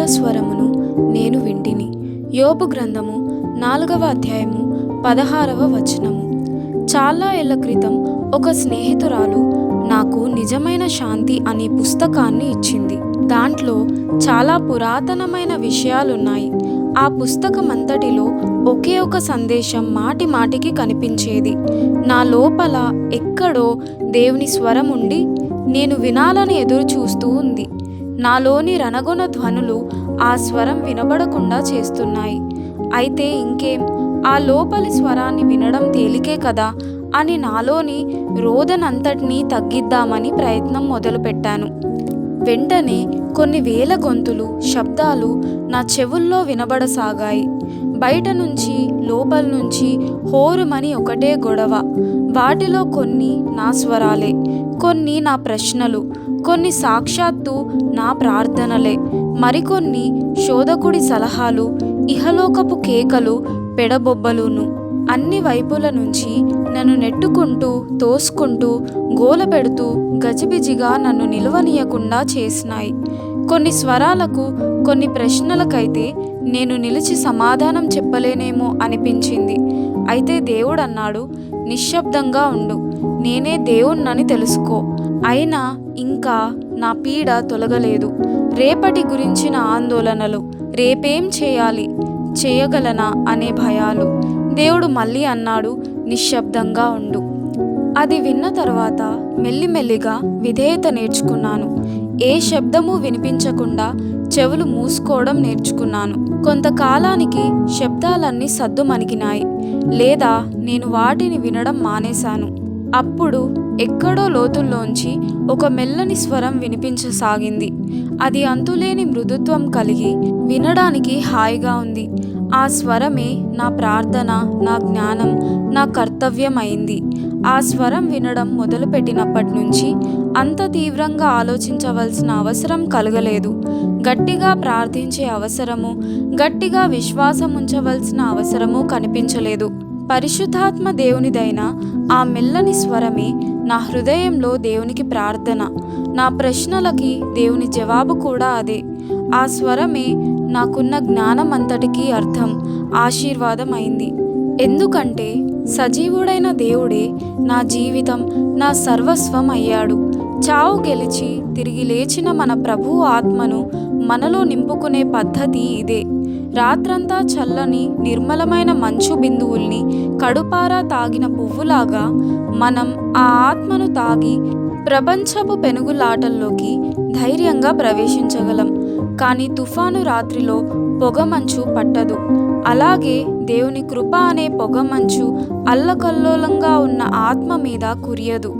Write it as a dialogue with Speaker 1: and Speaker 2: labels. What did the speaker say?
Speaker 1: కంఠస్వరమును నేను వింటిని. యోబు గ్రంథము 4వ అధ్యాయము 16వ వచనము. చాలా ఏళ్ల క్రితం ఒక స్నేహితురాలు నాకు నిజమైన శాంతి అనే పుస్తకాన్ని ఇచ్చింది. దాంట్లో చాలా పురాతనమైన విషయాలున్నాయి. ఆ పుస్తకమంతటిలో ఒకే ఒక సందేశం మాటి మాటికి కనిపించేది. నా లోపల ఎక్కడో దేవుని స్వరం ఉండి నేను వినాలని ఎదురు చూస్తూ ఉంది. నాలోని రణగొణ ధ్వనులు ఆ స్వరం వినబడకుండా చేస్తున్నాయి. అయితే ఇంకేం, ఆ లోపలి స్వరాన్ని వినడం తేలికే కదా అని నాలోని రోదనంతటినీ తగ్గిద్దామని ప్రయత్నం మొదలుపెట్టాను. వెంటనే కొన్ని వేల గొంతులు, శబ్దాలు నా చెవుల్లో వినబడసాగాయి. బయట నుంచి, లోపల నుంచి హోరుమని ఒకటే గొడవ. వాటిలో కొన్ని నా స్వరాలే, కొన్ని నా ప్రశ్నలు, కొన్ని సాక్షాత్తు నా ప్రార్థనలే, మరికొన్ని శోధకుడి సలహాలు, ఇహలోకపు కేకలు, పెడబొబ్బలును. అన్ని వైపుల నుంచి నన్ను నెట్టుకుంటూ, తోసుకుంటూ, గోలపెడుతూ గజిబిజిగా నన్ను నిలువనీయకుండా చేసినాయి. కొన్ని స్వరాలకు, కొన్ని ప్రశ్నలకైతే నేను నిలిచి సమాధానం చెప్పలేనేమో అనిపించింది. అయితే దేవుడన్నాడు, నిశ్శబ్దంగా ఉండు, నేనే దేవుణ్ణని తెలుసుకో. అయినా ఇంకా నా పీడ తొలగలేదు. రేపటి గురించిన ఆందోళనలు, రేపేం చేయాలి, చేయగలనా అనే భయాలు. దేవుడు మళ్ళీ అన్నాడు, నిశ్శబ్దంగా ఉండు. అది విన్న తర్వాత మెల్లిమెల్లిగా విధేయత నేర్చుకున్నాను. ఏ శబ్దము వినిపించకుండా చెవులు మూసుకోవడం నేర్చుకున్నాను. కొంతకాలానికి శబ్దాలన్నీ సద్దుమణిగినాయి, లేదా నేను వాటిని వినడం మానేశాను. అప్పుడు ఎక్కడో లోతుల్లోంచి ఒక మెల్లని స్వరం వినిపించసాగింది. అది అంతులేని మృదుత్వం కలిగి వినడానికి హాయిగా ఉంది. ఆ స్వరమే నా ప్రార్థన, నా జ్ఞానం, నా కర్తవ్యం అయింది. ఆ స్వరం వినడం మొదలుపెట్టినప్పటి నుంచి అంత తీవ్రంగా ఆలోచించవలసిన అవసరం కలగలేదు. గట్టిగా ప్రార్థించే అవసరము, గట్టిగా విశ్వాసం ఉంచవలసిన అవసరము కనిపించలేదు. పరిశుద్ధాత్మ దేవునిదైన ఆ మెల్లని స్వరమే నా హృదయంలో దేవునికి ప్రార్థన, నా ప్రశ్నలకి దేవుని జవాబు కూడా అదే. ఆ స్వరమే నాకున్న జ్ఞానం అంతటికీ అర్థం, ఆశీర్వాదం అయింది. ఎందుకంటే సజీవుడైన దేవుడే నా జీవితం, నా సర్వస్వం అయ్యాడు. చావు గెలిచి తిరిగి లేచిన మన ప్రభువు ఆత్మను మనలో నింపుకునే పద్ధతి ఇదే. రాత్రంతా చల్లని నిర్మలమైన మంచు బిందువుల్ని కడుపారా తాగిన పువ్వులాగా మనం ఆ ఆత్మను తాగి ప్రపంచపు పెనుగులాటల్లోకి ధైర్యంగా ప్రవేశించగలం. కానీ తుఫాను రాత్రిలో పొగమంచు పట్టదు. అలాగే దేవుని కృప అనే పొగమంచు అల్లకల్లోలంగా ఉన్న ఆత్మ మీద కురియదు.